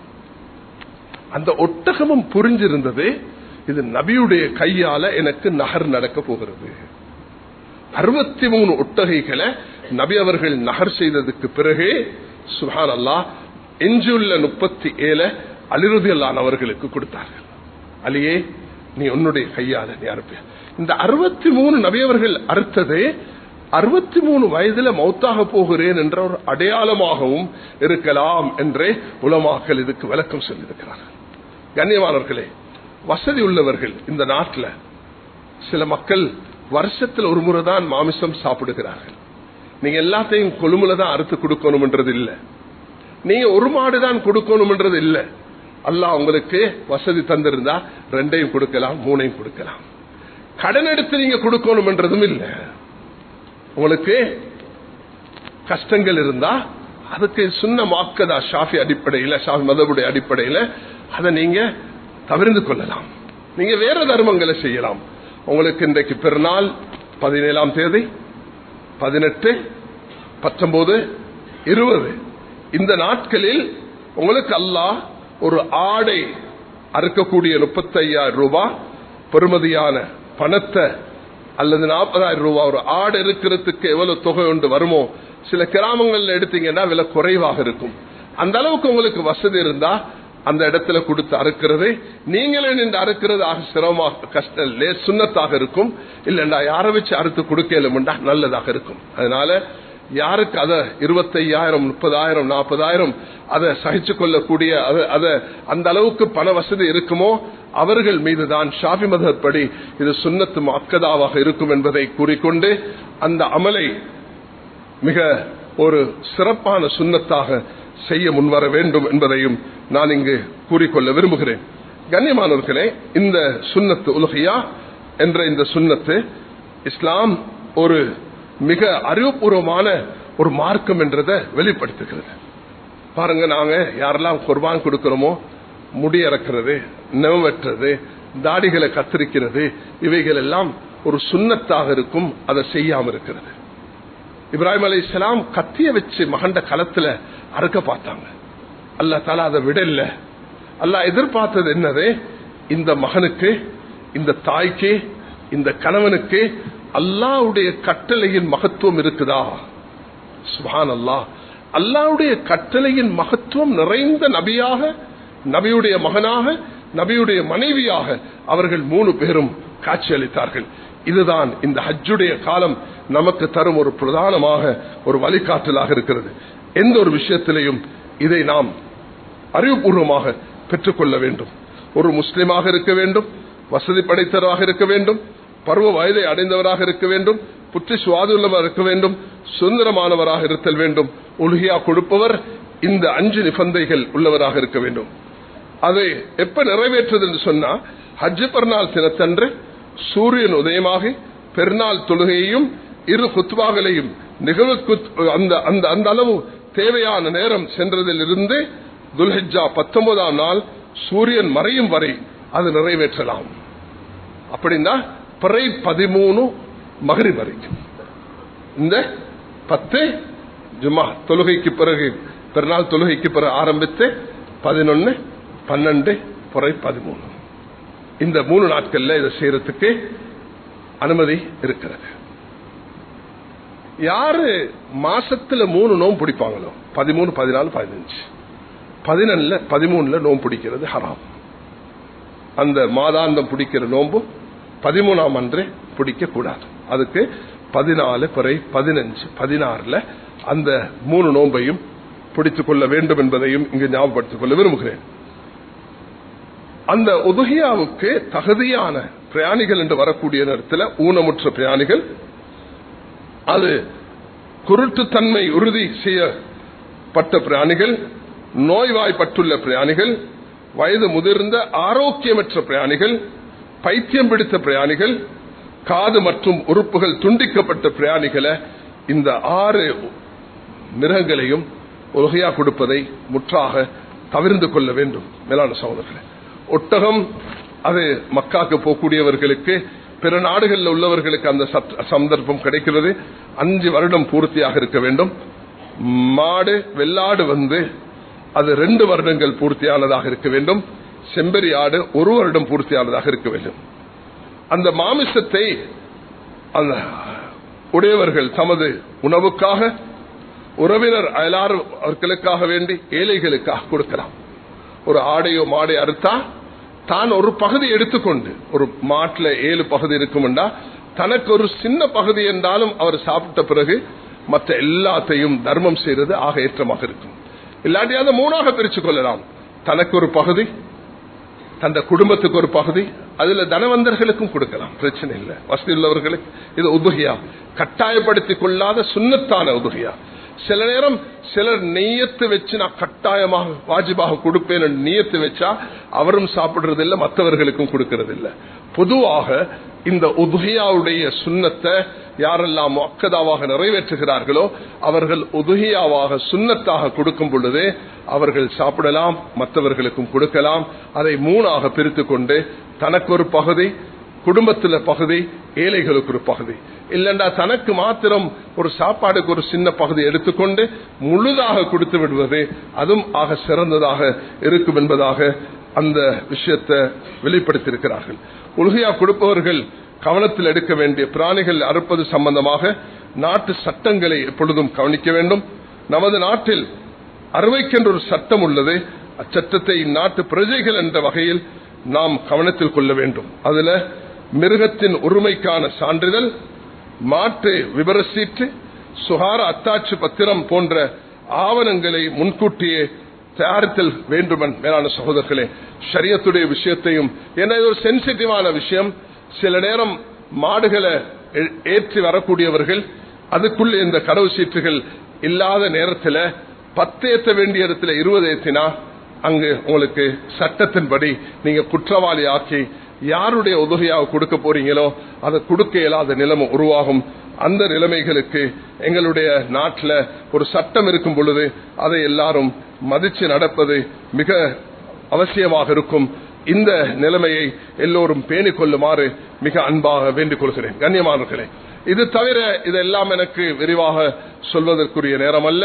அந்த ஒட்டகமும் புரிஞ்சிருந்தது, இது நபியுடைய கையால எனக்கு நகர் நடக்க போகிறது. 63 ஒட்டகைகளை நபி அவர்கள் நகர் செய்ததுக்கு பிறகு சுப்ஹானல்லாஹ் எஞ்சியுள்ள 37 அலி ரலியல்லாஹு அவர்களுக்கு கொடுத்தார்கள். அலியே, நீ உன்னுடைய கையால நீ அறுப்ப. இந்த 63 நபி அவர்கள் அறுத்ததே 63 வயதுல மௌத்தாக போகிறேன் என்ற ஒரு அடையாளமாகவும் இருக்கலாம் என்றே உலமாக்கள் இதுக்கு விளக்கம் சொல்லியிருக்கிறார்கள். கண்ணியமானவர்களே, வசதி உள்ளவர்கள் இந்த நாட்டில் சில மக்கள் வருஷத்தில் ஒரு முறை தான் மாமிசம் சாப்பிடுகிறார்கள். நீங்க எல்லாத்தையும் கொழும்புல தான் அறுத்து கொடுக்கணும் என்றது இல்லை, நீங்க ஒரு மாடு தான் கொடுக்கணும் என்றது இல்லை. அல்லாஹ் உங்களுக்கு வசதி தந்திருந்தா 2ஐயும் கொடுக்கலாம், 3ஐயும் கொடுக்கலாம். கடன் எடுத்து நீங்க கொடுக்கணும் என்றதும் இல்லை. உங்களுக்கு கஷ்டங்கள் இருந்தா அதுக்கு சுன்னமாக்கதா ஷாஃபி அடிப்படையில், ஷாஃபி மதபுடைய அடிப்படையில் அதை நீங்க தவிர்த்து கொள்ளலாம். நீங்க வேற தர்மங்களை செய்யலாம். உங்களுக்கு இன்றைக்கு பெருநாள் 17ஆம் தேதி, 18, 19, 20 இந்த நாட்களில் உங்களுக்கு அல்லாஹ் ஒரு ஆடை அறுக்கக்கூடிய 35,000 ரூபாய் பெறுமதியான பணத்தை அல்லது 40,000 ரூபாய் ஒரு ஆடு இருக்கிறதுக்கு எவ்வளவு தொகை ஒன்று வருமோ, சில கிராமங்கள்ல எடுத்தீங்கன்னா விலை குறைவாக இருக்கும். அந்த அளவுக்கு உங்களுக்கு வசதி இருந்தா அந்த இடத்துல கொடுத்து அறுக்கிறது, நீங்களே நின்று அறுக்கிறது ஆக சிரமமாக கஷ்டம் சுண்ணத்தாக இருக்கும். இல்லைண்டா யாரை வச்சு அறுத்து கொடுக்கலும்டா நல்லதாக இருக்கும். அதனால யாருக்கு அத 25,000, 30,000, 40,000 அதை சகிச்சு கொள்ளக்கூடிய அதை அந்த அளவுக்கு பண வசதி இருக்குமோ அவர்கள் மீதுதான் ஷாஃபி மذஹப் படி இது சுன்னத்து முஅக்கதாவாக இருக்கும் என்பதை கூறிக்கொண்டு அந்த அமலை மிக ஒரு சிறப்பான சுன்னத்தாக செய்ய முன்வர வேண்டும் என்பதையும் நான் இங்கு கூறிக்கொள்ள விரும்புகிறேன். கண்ணியமானவர்களே, இந்த சுன்னத்து உலுஹியா என்ற இந்த சுன்னத்து இஸ்லாம் ஒரு மிக அறிவுபூர்வமான ஒரு மார்க்கம் என்றதை வெளிப்படுத்துகிறது. பாருங்க, நாங்க யாரெல்லாம் குர்பான் கொடுக்கிறோமோ முடி இறக்கிறது, நெவம் வெட்டுறது, தாடிகளை கத்திரிக்கிறது, இவைகள் எல்லாம் ஒரு சுன்னத்தாக இருக்கும். அதை செய்யாம இருக்கிறது. இப்ராஹிம் அலைஹிஸ்ஸலாம் கத்திய வச்சு மகண்ட களத்துல அறுக்க பார்த்தாங்க. அல்லாஹ் தஆலா அதை விடல. அல்லாஹ் எதிர்பார்த்தது என்னது? இந்த மகனுக்கு, இந்த தாய்க்கு, இந்த கணவனுக்கு அல்லாஹ்வுடைய கட்டளையின் மகத்துவம் இருக்குதா? சுப்ஹானல்லாஹ். அல்லாஹ்வுடைய கட்டளையின் மகத்துவம் நிறைந்த நபியாக, நபியுடைய மகனாக, நபியுடைய மனைவியாக அவர்கள் 3 பேரும் காட்சியளித்தார்கள். இதுதான் இந்த ஹஜ்ஜுடைய காலம் நமக்கு தரும் ஒரு பிரதானமாக ஒரு வழிகாட்டலாக இருக்கிறது. எந்த ஒரு விஷயத்திலையும் இதை நாம் அறிவுபூர்வமாக பெற்றுக்கொள்ள வேண்டும். ஒரு முஸ்லிமாக இருக்க வேண்டும், வசதி படைத்தவராக இருக்க வேண்டும், பருவ வயதை அடைந்தவராக இருக்க வேண்டும், புற்றி சுவாதுள்ளவர் இருக்க வேண்டும், சுதந்திரமானவராக இருத்தல் வேண்டும். உலுஹியா கொடுப்பவர் இந்த 5 நிபந்தனைகள் உள்ளவராக இருக்க வேண்டும். அதை எப்ப நிறைவேற்றது என்று சொன்னா, ஹஜ் பெருநாள் தினத்தன்று சூரியன் உதயமாகி பெருநாள் தொழுகையையும் 2 குத்பாக்களையும் நிகழ்வு அந்த அளவு தேவையான நேரம் சென்றதிலிருந்து துல்ஹிஜ்ஜா 19ஆம் நாள் சூரியன் மறையும் வரை அது நிறைவேற்றலாம். அப்படின்னா பிறை 13 மக்ரிப் வரைக்கும், இந்த 10 ஜும்மா தொழுகைக்கு பிறகு, பெருநாள் தொழுகைக்கு பிறகு ஆரம்பித்து 11, 12, பிறை 13 இந்த 3 நாட்கள்ல இதை செய்யறதுக்கு அனுமதி இருக்கிறது. யாரு மாசத்துல 3 நோன்பு பிடிப்பாங்களோ, 13, 14, 15, 13 நோன்பு பிடிக்கிறது ஹராம். அந்த மாதாந்தம் பிடிக்கிற நோன்பு 13ஆம் அன்று பிடிக்க கூடாது. அதுக்கு 14, பிறை 15, 16 அந்த 3 நோன்பையும் பிடித்துக் கொள்ள வேண்டும் என்பதையும் இங்கு ஞாபகப்படுத்திக் கொள்ள விரும்புகிறேன். அந்த உதுஹியாவுக்கு தகுதியான பிரயாணிகள் என்று வரக்கூடிய நேரத்தில் ஊனமுற்ற பிரயாணிகள், அது குருட்டுத்தன்மை உறுதி செய்யப்பட்ட பிரயாணிகள், நோய்வாய்ப்பட்டுள்ள பிரயாணிகள், வயது முதிர்ந்த ஆரோக்கியமற்ற பிரயாணிகள், பைத்தியம் பிடித்த பிரயாணிகள், காது மற்றும் உறுப்புகள் துண்டிக்கப்பட்ட பிரயாணிகளை, இந்த 6 மிருகங்களையும் உலுஹியா கொடுப்பதை முற்றாக தவிர்த்து கொள்ள வேண்டும். மேலான சகோதரர்களே, ஒட்டகம் அது மக்காக்கு போகக்கூடியவர்களுக்கு பிற நாடுகளில் உள்ளவர்களுக்கு அந்த சந்தர்ப்பம் கிடைக்கிறது. 5 வருடம் பூர்த்தியாக இருக்க வேண்டும். மாடு வெள்ளாடு அது 2 வருடங்கள் பூர்த்தியானதாக இருக்க வேண்டும். செம்பரி ஆடு 1 வருடம் பூர்த்தியானதாக இருக்க வேண்டும். அந்த மாமிசத்தை அந்த உடையவர்கள் தமது உணவுக்காக, உறவினர் அயலார்களுக்காக வேண்டி, ஏழைகளுக்காக கொடுக்கலாம். ஒரு ஆடையோ மாடை அறுத்தா தான் ஒரு பகுதி எடுத்துக்கொண்டு, ஒரு மாட்டில் 7 பகுதி இருக்கும்டா தனக்கு ஒரு சின்ன பகுதி என்றாலும் அவர் சாப்பிட்ட பிறகு மற்ற எல்லாத்தையும் தர்மம் செய்யறது ஆக ஏற்றமாக இருக்கும். இல்லாட்டி அதை 3ஆக பிரிச்சு கொள்ளலாம். தனக்கு ஒரு பகுதி, தந்த குடும்பத்துக்கு ஒரு பகுதி, அதுல தனவந்தர்களுக்கும் கொடுக்கலாம், பிரச்சனை இல்லை. வசதி உள்ளவர்களுக்கு இது உதுகியா, கட்டாயப்படுத்திக் கொள்ளாத சுன்னத்தான உதுகியா. சில நேரம் சிலர் நெய்யத்து வச்சு நான் கட்டாயமாக வாஜிபாக கொடுப்பேன் நியத்து வச்சா அவரும் சாப்பிடுறது இல்லை, மற்றவர்களுக்கும் கொடுக்கறது இல்லை. பொதுவாக இந்த உதுகியாவுடைய சுன்னத்தை யாரெல்லாம் முஅக்கதாவாக நிறைவேற்றுகிறார்களோ அவர்கள் உதுகியாவாக சுன்னத்தாக கொடுக்கும் பொழுது அவர்கள் சாப்பிடலாம், மற்றவர்களுக்கும் கொடுக்கலாம். அதை 3ஆக பிரித்துக் கொண்டு தனக்கு ஒரு பகுதி, குடும்பத்தில் பகுதி, ஏழைகளுக்கு ஒரு பகுதி. இல்லண்டா தனக்கு மாத்திரம் ஒரு சாப்பாடுக்கு ஒரு சின்ன பகுதி எடுத்துக்கொண்டு முழுதாக கொடுத்து விடுவது அதுவும் ஆக சிறந்ததாக இருக்கும் என்பதாக அந்த விஷயத்தை வெளிப்படுத்தியிருக்கிறார்கள். உலுஹியா கொடுப்பவர்கள் கவனத்தில் எடுக்க வேண்டிய பிராணிகள் அறுப்பது சம்பந்தமாக நாட்டு சட்டங்களை எப்பொழுதும் கவனிக்க வேண்டும். நமது நாட்டில் அறுவைக்கென்ற ஒரு சட்டம் உள்ளது. அச்சட்டத்தை நாட்டு பிரஜைகள் என்ற வகையில் நாம் கவனத்தில் கொள்ள வேண்டும். அதுல மிருகத்தின் உரிமைக்கான சான்றிதழ், மாட்டு விபர சீட்டு, சுகார அத்தாட்சி பத்திரம் போன்ற ஆவணங்களை முன்கூட்டியே தயாரித்தல் வேண்டுமன். மேலான சகோதரர்களே, ஷரியத்துடைய விஷயத்தையும், ஏன்னா இது ஒரு சென்சிட்டிவான விஷயம். சில நேரம் மாடுகளை ஏற்றி வரக்கூடியவர்கள் அதுக்குள்ளே இந்த கடவு சீட்டுகள் இல்லாத நேரத்தில் 10 ஏற்ற வேண்டிய இடத்துல 20 ஏற்றினா அங்கு உங்களுக்கு சட்டத்தின்படி நீங்க குற்றவாளி ஆக்கி யாருடைய உதவியாக கொடுக்க போறீங்களோ அதை கொடுக்க இயலாத நிலைமை உருவாகும். அந்த நிலைமைகளுக்கு எங்களுடைய நாட்டில் ஒரு சட்டம் இருக்கும் பொழுது அதை எல்லாரும் மதிச்சு நடப்பது மிக அவசியமாக இருக்கும். இந்த நிலைமையை எல்லோரும் பேணிக் கொள்ளுமாறு மிக அன்பாக வேண்டிக் கொள்கிறேன். கண்ணியமானவர்களே, இது தவிர இதெல்லாம் எனக்கு விரிவாக சொல்வதற்குரிய நேரம் அல்ல.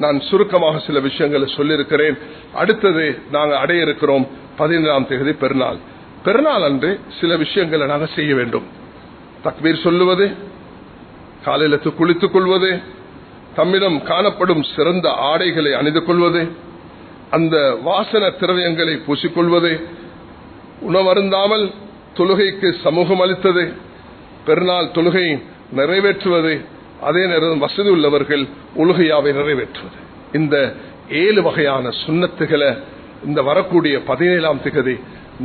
நான் சுருக்கமாக சில விஷயங்களை சொல்லியிருக்கிறேன். அடுத்தது நாங்கள் அடைய இருக்கிறோம் 17ஆம் தேதி பெருநாள். பெருநாள் அன்று சில விஷயங்களை நாங்கள் செய்ய வேண்டும். தக்பீர் சொல்லுவது, காலையில் குளித்துக் கொள்வது, தம்மிடம் காணப்படும் சிறந்த ஆடைகளை அணிந்து கொள்வது, அந்த வாசன திரவியங்களை பூசிக்கொள்வது, உணவருந்தாமல் தொழுகைக்கு சமூகம் அளித்தது, பெருநாள் தொழுகை நிறைவேற்றுவது, அதே நேரம் வசதி உள்ளவர்கள் உலுஹியாவை நிறைவேற்றுவது. இந்த 7 வகையான சுன்னத்துகளை இந்த வரக்கூடிய 17ஆம் திகதி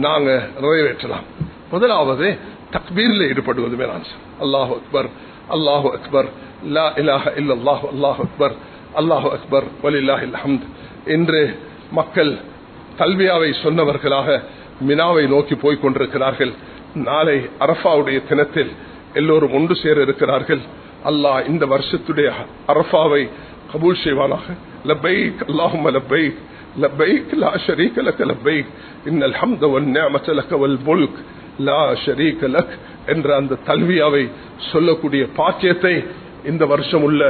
நாங்க நிறைவேற்றலாம். முதலாவது தக்பீரில் ஈடுபடுவது. மேலான அல்லாஹு அக்பர், அல்லாஹு அக்பர், லா இலாஹ இல்லல்லாஹு, அல்லாஹு அக்பர், அல்லாஹு அக்பர், வலில்லாஹில் ஹம்த். இன்று மக்கள் தல்பியாவை சொன்னவர்களாக மினாவை நோக்கி போய்க் கொண்டிருக்கிறார்கள். நாளை அரஃபாவுடைய தினத்தில் எல்லோரும் ஒன்று சேர இருக்கிறார்கள். அல்லாஹ் இந்த வருஷத்துடைய அரஃபாவை கபூல் செய்வானாக. லப்பைக் அல்லாஹும்ம லப்பைக், லப்பைக் லா ஷரீக லக லப்பைக், இன்னல் ஹம்த வன் நிஅமத லக வல் முல்க் லா ஷரீக லக் என்ற அந்த தல்வியாவை சொல்லக்கூடிய பாக்கியத்தை இந்த வருஷம் உள்ள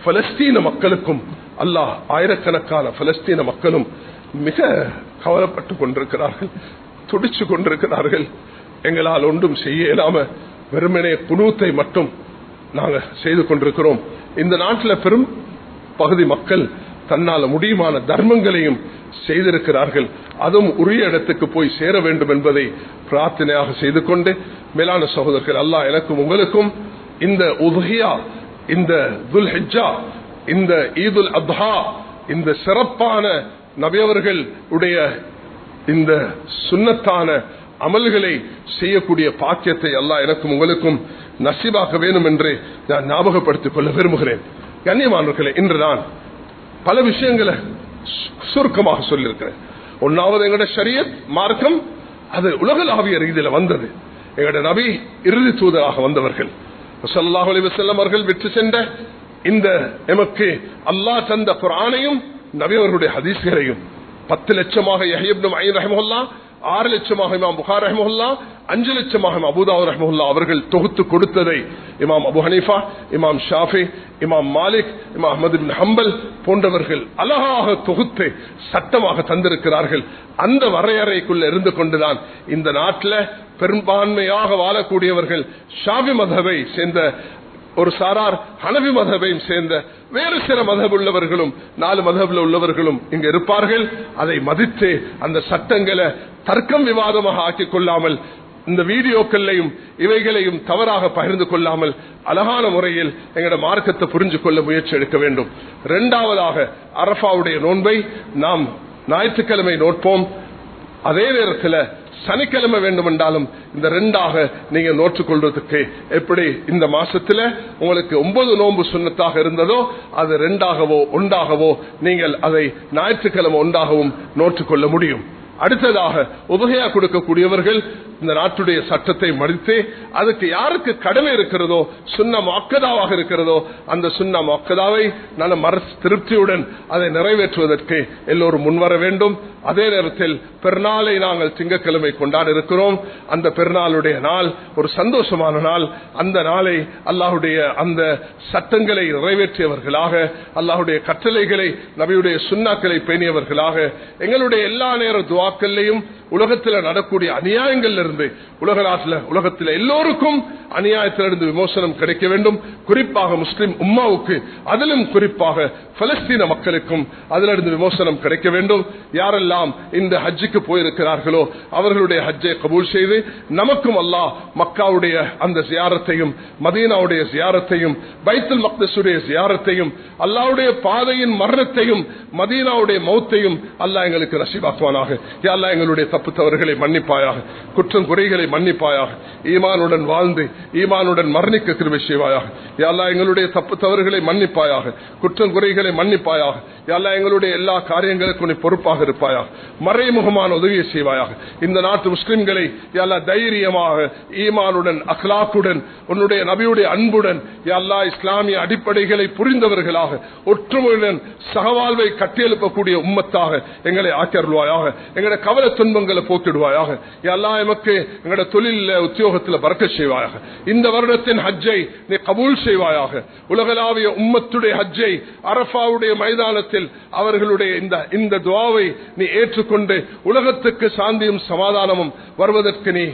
பலஸ்தீன மக்களுக்கும் அல்லாஹ், ஆயிரக்கணக்கான பலஸ்தீன மக்களும் மிக கவலைப்பட்டுக் கொண்டிருக்கிறார்கள், துடிச்சு கொண்டிருக்கிறார்கள். எங்களால் ஒன்றும் செய்ய இயலாம வெறுமனே குனூத்தை மட்டும் நாங்கள் செய்து கொண்டிருக்கிறோம். இந்த நாட்டில் பெரும் பகுதி மக்கள் தன்னால் முடியுமான தர்மங்களையும் செய்திருக்கிறார்கள். அதுவும் உரிய இடத்துக்கு போய் சேர வேண்டும் என்பதை பிரார்த்தனையாக செய்து கொண்டு, மேலான சகோதரர்கள், அல்லாஹ் எனக்கும் உங்களுக்கும் இந்த உதுஹியா, இந்த துல் ஹிஜ்ஜா, இந்த ஈதுல் அத்ஹா, இந்த சிறப்பான நபியவர்கள் உடைய இந்த சுன்னத்தான அமல்களை செய்யக்கூடிய பாக்கியத்தை அல்லாஹ் எனக்கும் உங்களுக்கும் நசீபாக்க வேண்டும் என்று நான் ஞாபகப்படுத்திக் கொள்ள விரும்புகிறேன். கண்ணியமானவர்களே, இன்று நான் பல விஷயங்களை சுருக்கமாக சொல்லியிருக்கிறேன். ஒன்னாவது, எங்களுடைய ஷரியத் மார்க்கம் அது உலகளாவிய ரீதியில் வந்தது. எங்களுடைய நபி இறுதி தூதராக வந்தவர்கள். ஸல்லல்லாஹு அலைஹி வஸல்லம் அவர்கள் விட்டு சென்ற இந்த எமக்கு அல்லாஹ் தந்த குர்ஆனையும் நபி அவர்களுடைய ஹதீஸ்களையும் 10 லட்சமாக யஹ்யா இப்னு மயீன் ரஹிமஹுல்லாஹ் 6 லட்சமாக இமாம் புகாரி ரஹ்மத்துல்லாஹ், 5 லட்சமாக இமாம் அபூ தாவூத் ரஹ்மத்துல்லாஹ் அவர்கள் தொகுத்து கொடுத்ததை இமாம் அபூ ஹனீஃபா, இமாம் ஷாஃபி, இமாம் மாலிக், இமாம் அஹ்மத் இப்னு ஹம்பல் போன்றவர்கள் அழகாக தொகுத்து சட்டமாக தந்திருக்கிறார்கள். அந்த வரையறைக்குள்ள இருந்து கொண்டுதான் இந்த நாட்டில் பெரும்பான்மையாக வாழக்கூடியவர்கள் ஷாஃபி மذஹபை சேர்ந்த ஒரு சாரார், ஹனபி மذஹபையும் சேர்ந்த வேறு சில மذஹப் உள்ளவர்களும் 4 மذஹப்ல உள்ளவர்களும் இங்க இருப்பார்கள். அதை மதித்து அந்த சட்டங்களை தர்க்கம் விவாதமாக ஆக்கிக் கொள்ளாமல், இந்த வீடியோக்களையும் இவைகளையும் தவறாக பகிர்ந்து கொள்ளாமல் அழகான முறையில் எங்களோட மார்க்கத்தை புரிஞ்சு கொள்ள முயற்சி எடுக்க வேண்டும். 2வது, அரஃபாவுடைய நோன்பை நாம் ஞாயிற்றுக்கிழமை நோட்போம். அதே நேரத்தில் சனிக்கிழமை வேண்டும் என்றாலும் இந்த 2ஆக நீங்க நோற்றுக்கொள்வதற்கு எப்படி இந்த மாசத்துல உங்களுக்கு 9 நோன்பு சுன்னத்தாக இருந்ததோ அது 2ஆகவோ 1ஆகவோ நீங்கள் அதை ஞாயிற்றுக்கிழமை 1ஆகவும் நோற்றுக்கொள்ள முடியும். அடுத்ததாக உபகையா கொடுக்கக்கூடியவர்கள் இந்த நாட்டுடைய சட்டத்தை மதித்து அதுக்கு யாருக்கு கடமை இருக்கிறதோ, சுன்னா முஅக்கதாவாக இருக்கிறதோ, அந்த சுன்னா முஅக்கதாவை நல்ல திருப்தியுடன் அதை நிறைவேற்றுவதற்கு எல்லோரும் முன்வர வேண்டும். அதே நேரத்தில் பெருநாளை நாங்கள் திங்கட்கிழமை கொண்டாட இருக்கிறோம். அந்த பெருநாளுடைய நாள் ஒரு சந்தோஷமான நாள். அந்த நாளை அல்லாஹுடைய அந்த சட்டங்களை நிறைவேற்றியவர்களாக, அல்லாஹுடைய கட்டளைகளை, நபியுடைய சுன்னாக்களை பேணியவர்களாக, எங்களுடைய எல்லா நேர துஆக்களையும் உலகத்தில் நடக்கூடிய அநியாயங்கள் இருந்து உலகத்தில் எல்லோருக்கும் அநியாயத்திலிருந்து விமோசனம் கிடைக்க வேண்டும். குறிப்பாக முஸ்லிம் உம்மாவுக்கு, அதிலும் குறிப்பாக பலஸ்தீன மக்களுக்கும் அதிலிருந்து விமோசனம் கிடைக்க வேண்டும். யாரெல்லாம் இந்த ஹஜ்ஜுக்கு போயிருக்கிறார்களோ அவர்களுடைய ஹஜ்ஜை கபூல் செய்து நமக்கும் அல்லாஹ் மக்காவுடைய அந்த ஜியாரத்தையும், மதீனாவுடைய ஜியாரத்தையும், பைத்துல் மக்தஸுடைய ஜியாரத்தையும், அல்லாஹ்வுடைய பாதையின் மரணத்தையும், மதீனாவுடைய மௌத்தையும் அல்லாஹ் எங்களுக்கு நசீபாக்குவானாக. யா அல்லாஹ் எங்களுடைய தப்பு தவறுகளை மன்னிப்பாயாக, குற்றம் குறைகளை மன்னிப்பாயாக, ஈமானுடன் வாழ்ந்து ஈமானுடன் மரணிக்க கிருபை செய்வாயாக. யா அல்லாஹ் எங்களுடைய தப்பு தவறுகளை மன்னிப்பாயாக, குற்றம் குறைகளை மன்னிப்பாயாக. யா அல்லாஹ் எங்களுடைய எல்லா காரியங்களுக்கும் நீ பொறுப்பாக இருப்பாயாக, மறைமுகமான உதவியை செய்வாயாக. இந்த நாட்டு முஸ்லிம்களை யா அல்லாஹ் தைரியமாக, ஈமானுடன், அக்லாக்குடன், உன்னுடைய நபியுடைய அன்புடன், யா அல்லாஹ் இஸ்லாமிய அடிப்படைகளை புரிந்தவர்களாக, ஒற்றுமையுடன் சகவாழ்வை கட்டியெழுப்பக்கூடிய உம்மத்தாக எங்களை ஆக்கியருள்வாயாக. எங்களுடைய கவலை துன்பங்களை போக்கிடுவாயாக. யா அல்லாஹ் எமக்கு எங்களுடைய தொழில உத்தியோகத்தில் பரக்கத் செய்வாயாக. இந்த வருடத்தின் ஹஜ்ஜை நீ கபூல் செய்வாயாக. உலகளாவிய உம்மத்துடைய ஹஜ்ஜை அரஃபாவுடைய மைதானத்தில் அவர்களுடைய இந்த துஆவை நீ ஏற்றுக்கொண்டு உலகத்துக்கு சாந்தியும் சமாதானமும் வருவதற்கு நீ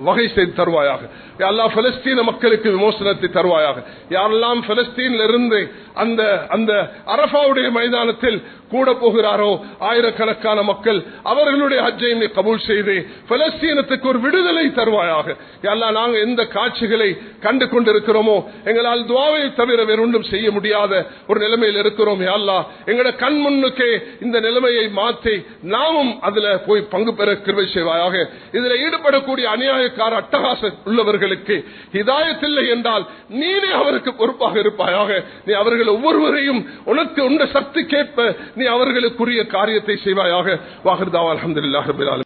வகை செய்து தருவாயாக. யா அல்லாஹ் பலஸ்தீன மக்களுக்கு விமோசனத்தை தருவாயாக. யாரெல்லாம் பலஸ்தீனில் இருந்து அந்த அரஃபாவுடைய மைதானத்தில் கூட போகிறாரோ ஆயிரக்கணக்கான மக்கள், அவர்களுடைய ஹஜ்ஜை நீ கபூல் செய்து பலஸ்தீனத்துக்கு ஒரு விடுதலை தருவாயாக. யா அல்லாஹ் நாங்கள் எந்த காட்சிகளை கண்டு கொண்டிருக்கிறோமோ எங்களால் துஆவை தவிர வேறொன்றும் செய்ய முடியாத ஒரு நிலைமையில் இருக்கிறோம். யா அல்லாஹ் எங்களுடைய கண் முன்னுக்கே இந்த நிலைமையை மாற்றி நாமும் அதுல போய் பங்கு பெற கிருபை செய்வாயாக. இதில் ஈடுபடக்கூடிய அநியாயக்கார அட்டகாச உள்ளவர்களுக்கு ஹிதாயத் இல்லை என்றால் நீனே அவருக்கு பொறுப்பாக இருப்பாயாக. நீ அவர்கள் ஒவ்வொருவரையும் உனக்கு உண்ட சக்தி கேட்ப நீ அவர்களுக்குரிய காரியத்தை செய்வாயாக. வாஹிர் தாவா அல்ஹம்துலில்லாஹி ரப்பில் ஆலமீன்.